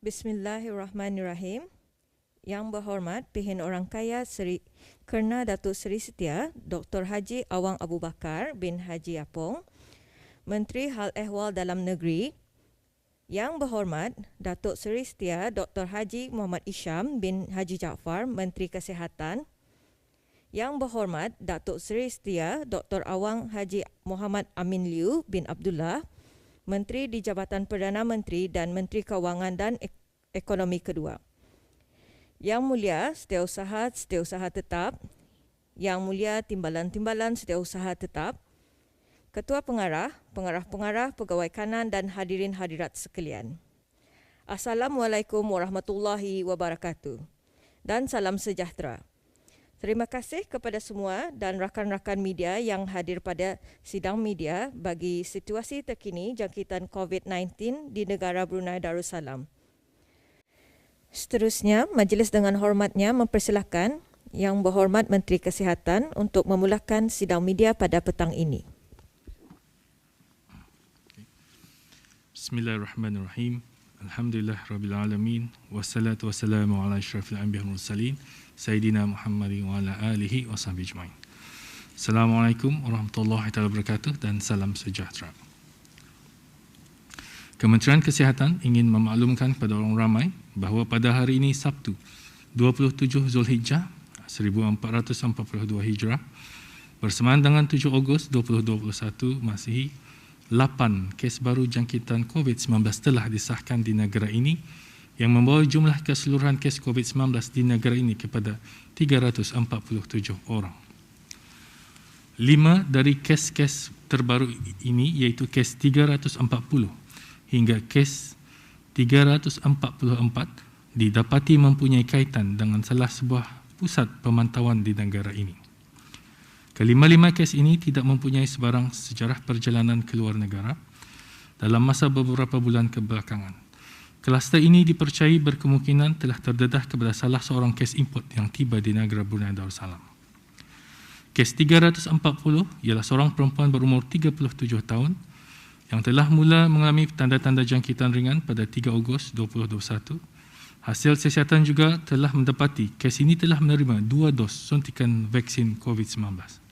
Bismillahirrahmanirrahim. Yang berhormat Pihin Orang Kaya Seri Kerna Datuk Seri Setia Dr. Haji Awang Abu Bakar bin Haji Apong, Menteri Hal Ehwal Dalam Negeri. Yang berhormat Datuk Seri Setia Dr. Haji Muhammad Isham bin Haji Jaafar, Menteri Kesihatan. Yang berhormat Datuk Seri Setia Dr. Awang Haji Muhammad Amin Liu bin Abdullah, Menteri di Jabatan Perdana Menteri dan Menteri Kewangan dan Ekonomi Kedua. Yang Mulia Setiausaha Tetap, Yang Mulia Timbalan-Timbalan Setiausaha Tetap, Ketua Pengarah, Pengarah-pengarah, Pegawai Kanan dan hadirin hadirat sekalian. Assalamualaikum warahmatullahi wabarakatuh dan salam sejahtera. Terima kasih kepada semua dan rakan-rakan media yang hadir pada sidang media bagi situasi terkini jangkitan COVID-19 di negara Brunei Darussalam. Seterusnya, majlis dengan hormatnya mempersilakan Yang Berhormat Menteri Kesihatan untuk memulakan sidang media pada petang ini. Bismillahirrahmanirrahim. Alhamdulillah Rabbil Alamin. Wassalatu wassalamu ala asyrafil anbiya wal mursalin Sayyidina Muhammadin wa ala alihi wa sahbihi ajma'in. Assalamualaikum warahmatullahi wabarakatuh dan salam sejahtera. Kementerian Kesihatan ingin memaklumkan kepada orang ramai bahawa pada hari ini Sabtu 27 Zulhijjah 1442 Hijrah bersamaan dengan 7 Ogos 2021 Masihi, 8 kes baru jangkitan COVID-19 telah disahkan di negara ini yang membawa jumlah keseluruhan kes COVID-19 di negara ini kepada 347 orang. 5 dari kes-kes terbaru ini iaitu kes 340 hingga kes 344 didapati mempunyai kaitan dengan salah sebuah pusat pemantauan di negara ini. Kelima-lima kes ini tidak mempunyai sebarang sejarah perjalanan ke luar negara dalam masa beberapa bulan kebelakangan. Kluster ini dipercayai berkemungkinan telah terdedah kepada salah seorang kes import yang tiba di negara Brunei Darussalam. Kes 340 ialah seorang perempuan berumur 37 tahun yang telah mula mengalami tanda-tanda jangkitan ringan pada 3 Ogos 2021. Hasil siasatan juga telah mendapati kes ini telah menerima 2 dos suntikan vaksin COVID-19.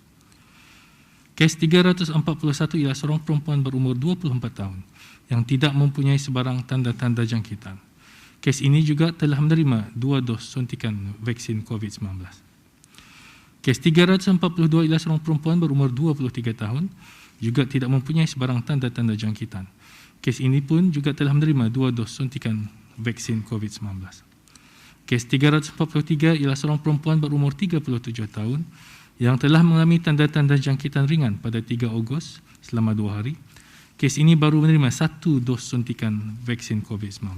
Kes 341 ialah seorang perempuan berumur 24 tahun yang tidak mempunyai sebarang tanda-tanda jangkitan. Kes ini juga telah menerima 2 dos suntikan vaksin COVID-19. Kes 342 ialah seorang perempuan berumur 23 tahun juga tidak mempunyai sebarang tanda-tanda jangkitan. Kes ini pun juga telah menerima 2 dos suntikan vaksin COVID-19. Kes 343 ialah seorang perempuan berumur 37 tahun yang telah mengalami tanda-tanda jangkitan ringan pada 3 Ogos selama 2 hari. Kes ini baru menerima 1 dos suntikan vaksin COVID-19.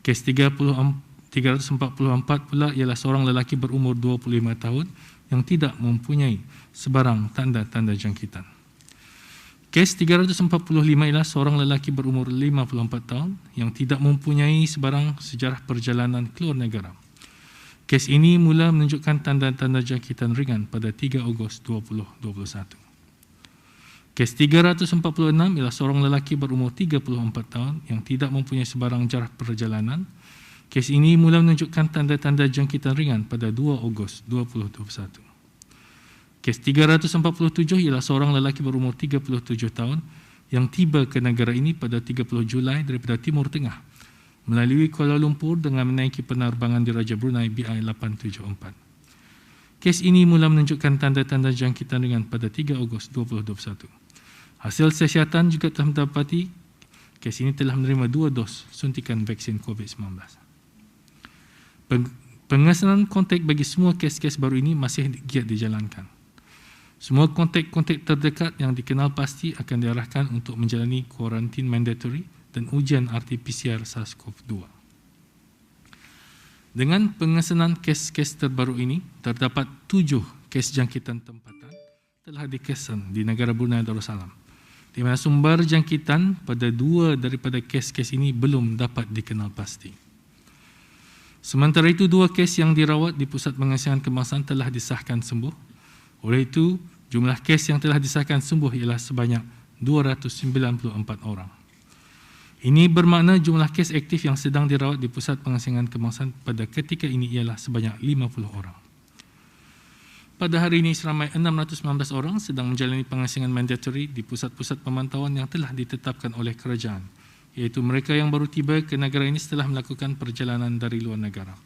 Kes 344 pula ialah seorang lelaki berumur 25 tahun yang tidak mempunyai sebarang tanda-tanda jangkitan. Kes 345 ialah seorang lelaki berumur 54 tahun yang tidak mempunyai sebarang sejarah perjalanan ke luar negara. Kes ini mula menunjukkan tanda-tanda jangkitan ringan pada 3 Ogos 2021. Kes 346 ialah seorang lelaki berumur 34 tahun yang tidak mempunyai sebarang sejarah perjalanan. Kes ini mula menunjukkan tanda-tanda jangkitan ringan pada 2 Ogos 2021. Kes 347 ialah seorang lelaki berumur 37 tahun yang tiba ke negara ini pada 30 Julai daripada Timur Tengah melalui Kuala Lumpur dengan menaiki penerbangan Diraja Brunei BI874. Kes ini mula menunjukkan tanda-tanda jangkitan ringan pada 3 Ogos 2021. Hasil siasatan juga telah mendapati kes ini telah menerima 2 dos suntikan vaksin COVID-19. Pengesanan kontak bagi semua kes-kes baru ini masih giat dijalankan. Semua kontak-kontak terdekat yang dikenal pasti akan diarahkan untuk menjalani kuarantin mandatory dan ujian RT-PCR SARS-CoV-2. Dengan pengesanan kes-kes terbaru ini, terdapat 7 kes jangkitan tempatan telah dikesan di negara Brunei Darussalam, di mana sumber jangkitan pada 2 daripada kes-kes ini belum dapat dikenal pasti. Sementara itu, 2 kes yang dirawat di Pusat Pengasihan Kebangsaan telah disahkan sembuh. Oleh itu, jumlah kes yang telah disahkan sembuh ialah sebanyak 294 orang. Ini bermakna jumlah kes aktif yang sedang dirawat di Pusat Pengasingan Kebangsaan pada ketika ini ialah sebanyak 50 orang. Pada hari ini seramai 619 orang sedang menjalani pengasingan mandatory di pusat-pusat pemantauan yang telah ditetapkan oleh kerajaan, iaitu mereka yang baru tiba ke negara ini setelah melakukan perjalanan dari luar negara.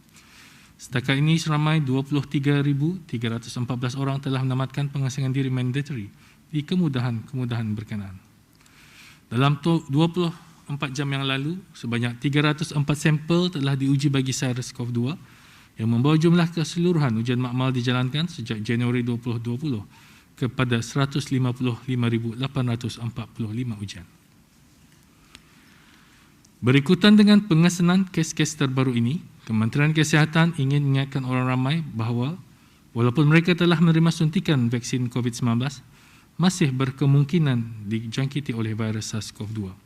Setakat ini seramai 23,314 orang telah menamatkan pengasingan diri mandatory di kemudahan-kemudahan berkenaan. Dalam 24 jam yang lalu, sebanyak 304 sampel telah diuji bagi SARS-CoV-2 yang membawa jumlah keseluruhan ujian makmal dijalankan sejak Januari 2020 kepada 155,845 ujian. Berikutan dengan pengesanan kes-kes terbaru ini, Kementerian Kesihatan ingin mengingatkan orang ramai bahawa walaupun mereka telah menerima suntikan vaksin COVID-19, masih berkemungkinan dijangkiti oleh virus SARS-CoV-2.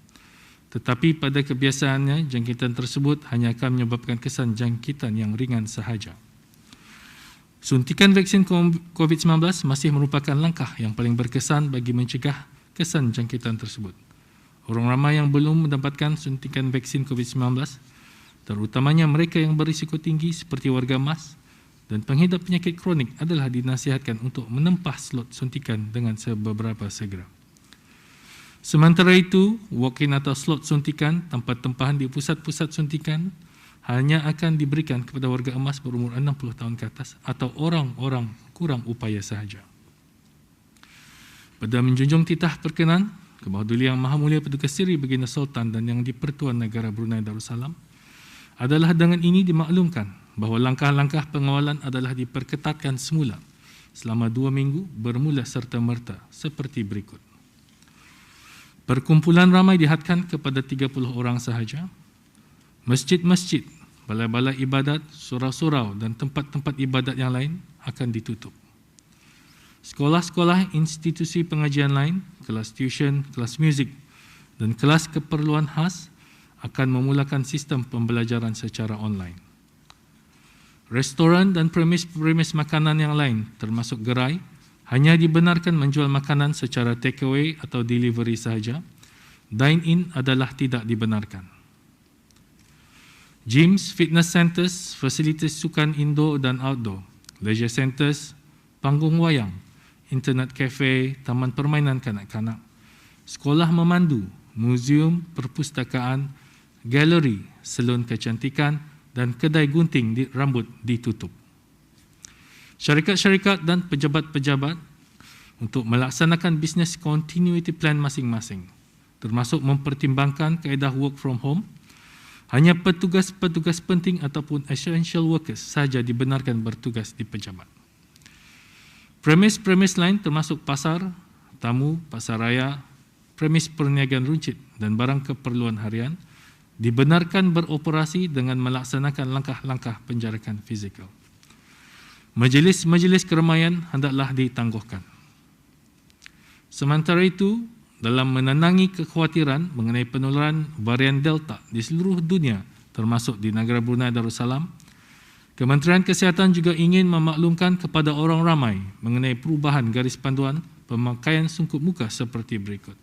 Tetapi pada kebiasaannya, jangkitan tersebut hanya akan menyebabkan kesan jangkitan yang ringan sahaja. Suntikan vaksin COVID-19 masih merupakan langkah yang paling berkesan bagi mencegah kesan jangkitan tersebut. Orang ramai yang belum mendapatkan suntikan vaksin COVID-19, terutamanya mereka yang berisiko tinggi seperti warga emas dan pengidap penyakit kronik adalah dinasihatkan untuk menempah slot suntikan dengan seberapa segera. Sementara itu, walk-in atau slot suntikan tanpa tempahan di pusat-pusat suntikan hanya akan diberikan kepada warga emas berumur 60 tahun ke atas atau orang-orang kurang upaya sahaja. Pada menjunjung titah perkenan, Kemahudulian Yang Maha Mulia Petugas Siri Baginda Sultan dan Yang di-Pertuan Negara Brunei Darussalam adalah dengan ini dimaklumkan bahawa langkah-langkah pengawalan adalah diperketatkan semula selama 2 minggu bermula serta-merta seperti berikut. Perkumpulan ramai dihadkan kepada 30 orang sahaja. Masjid-masjid, balai-balai ibadat, surau-surau dan tempat-tempat ibadat yang lain akan ditutup. Sekolah-sekolah, institusi pengajian lain, kelas tuition, kelas muzik dan kelas keperluan khas akan memulakan sistem pembelajaran secara online. Restoran dan premis-premis makanan yang lain termasuk gerai hanya dibenarkan menjual makanan secara takeaway atau delivery sahaja. Dine-in adalah tidak dibenarkan. Gyms, fitness centers, fasilitas sukan indoor dan outdoor, leisure centers, panggung wayang, internet cafe, taman permainan kanak-kanak, sekolah memandu, muzium, perpustakaan, galeri, salon kecantikan dan kedai gunting rambut ditutup. Syarikat-syarikat dan pejabat-pejabat untuk melaksanakan business continuity plan masing-masing, termasuk mempertimbangkan kaedah work from home, hanya petugas-petugas penting ataupun essential workers sahaja dibenarkan bertugas di pejabat. Premis-premis lain termasuk pasar, tamu, pasar raya, premis perniagaan runcit dan barang keperluan harian dibenarkan beroperasi dengan melaksanakan langkah-langkah penjarakan fizikal. Majlis-majlis keramaian hendaklah ditangguhkan. Sementara itu, dalam menenangi kekhawatiran mengenai penularan varian Delta di seluruh dunia, termasuk di negara Brunei Darussalam, Kementerian Kesihatan juga ingin memaklumkan kepada orang ramai mengenai perubahan garis panduan pemakaian sungkup muka seperti berikut.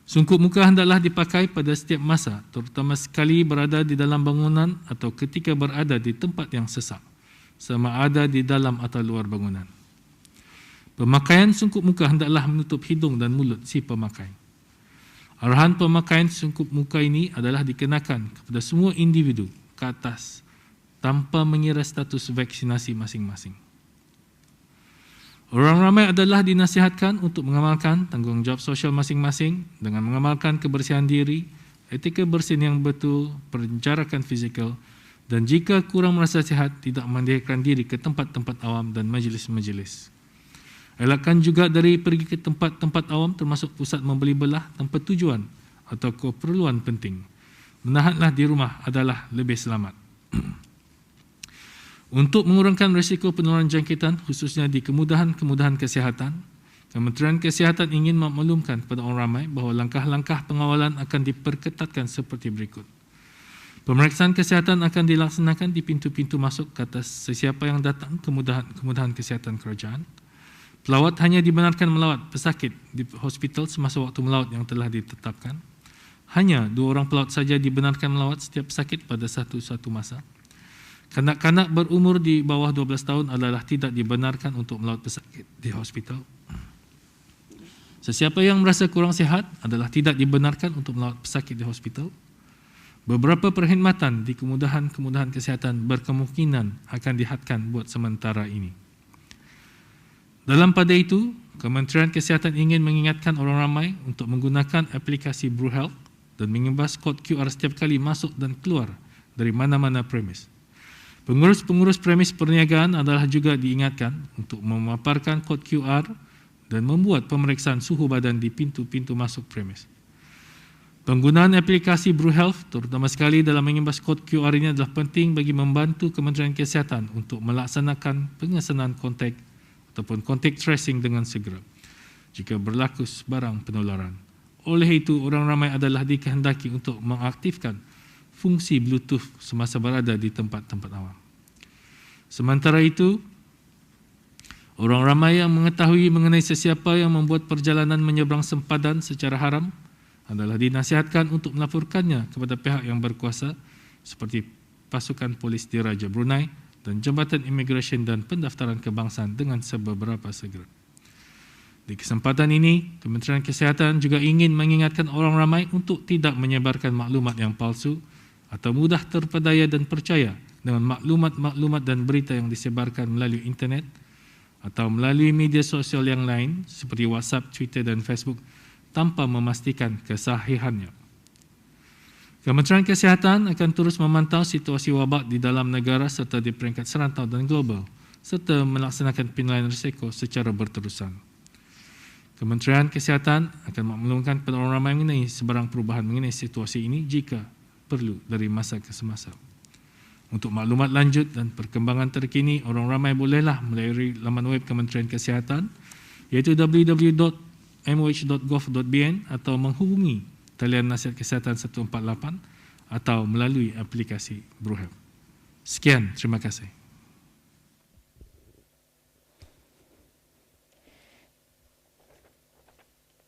Sungkup muka hendaklah dipakai pada setiap masa, terutama sekali berada di dalam bangunan atau ketika berada di tempat yang sesak, sama ada di dalam atau luar bangunan. Pemakaian sungkup muka hendaklah menutup hidung dan mulut si pemakai. Arahan pemakaian sungkup muka ini adalah dikenakan kepada semua individu ke atas tanpa mengira status vaksinasi masing-masing. Orang ramai adalah dinasihatkan untuk mengamalkan tanggungjawab sosial masing-masing dengan mengamalkan kebersihan diri, etika bersin yang betul, penjarakan fizikal, dan jika kurang merasa sihat, tidak mendekatkan diri ke tempat-tempat awam dan majlis-majlis. Elakkan juga dari pergi ke tempat-tempat awam termasuk pusat membeli belah tanpa tujuan atau keperluan penting. Menahanlah di rumah adalah lebih selamat. Untuk mengurangkan risiko penularan jangkitan khususnya di kemudahan-kemudahan kesihatan, Kementerian Kesihatan ingin memaklumkan kepada orang ramai bahawa langkah-langkah pengawalan akan diperketatkan seperti berikut. Pemeriksaan kesihatan akan dilaksanakan di pintu-pintu masuk ke atas sesiapa yang datang kemudahan kesihatan kerajaan. Pelawat hanya dibenarkan melawat pesakit di hospital semasa waktu melawat yang telah ditetapkan. hanya 2 orang pelawat saja dibenarkan melawat setiap sakit pada satu masa. Kanak-kanak berumur di bawah 12 tahun adalah tidak dibenarkan untuk melawat pesakit di hospital. Sesiapa yang merasa kurang sihat adalah tidak dibenarkan untuk melawat pesakit di hospital. Beberapa perkhidmatan di kemudahan kesihatan berkemungkinan akan dihadkan buat sementara ini. Dalam pada itu, Kementerian Kesihatan ingin mengingatkan orang ramai untuk menggunakan aplikasi BruHealth dan mengimbas kod QR setiap kali masuk dan keluar dari mana-mana premis. Pengurus-pengurus premis perniagaan adalah juga diingatkan untuk memaparkan kod QR dan membuat pemeriksaan suhu badan di pintu-pintu masuk premis. Penggunaan aplikasi BruHealth, terutama sekali dalam mengimbas kod QR ini adalah penting bagi membantu Kementerian Kesihatan untuk melaksanakan pengesanan kontak ataupun kontak tracing dengan segera jika berlaku sebarang penularan. Oleh itu, orang ramai adalah dikehendaki untuk mengaktifkan fungsi Bluetooth semasa berada di tempat-tempat awam. Sementara itu, orang ramai yang mengetahui mengenai sesiapa yang membuat perjalanan menyeberang sempadan secara haram adalah dinasihatkan untuk melaporkannya kepada pihak yang berkuasa seperti pasukan polis Diraja Brunei dan Jabatan Imigresen dan Pendaftaran Kebangsaan dengan seberapa segera. Di kesempatan ini, Kementerian Kesihatan juga ingin mengingatkan orang ramai untuk tidak menyebarkan maklumat yang palsu atau mudah terpedaya dan percaya dengan maklumat-maklumat dan berita yang disebarkan melalui internet atau melalui media sosial yang lain seperti WhatsApp, Twitter dan Facebook tanpa memastikan kesahihannya. Kementerian Kesihatan akan terus memantau situasi wabak di dalam negara serta di peringkat serantau dan global serta melaksanakan penilaian risiko secara berterusan. Kementerian Kesihatan akan memaklumkan kepada orang ramai mengenai sebarang perubahan mengenai situasi ini jika perlu dari masa ke semasa. Untuk maklumat lanjut dan perkembangan terkini, orang ramai bolehlah melalui laman web Kementerian Kesihatan iaitu www.moh.gov.bn atau menghubungi talian nasihat kesihatan 148 atau melalui aplikasi BruHealth. Sekian, terima kasih.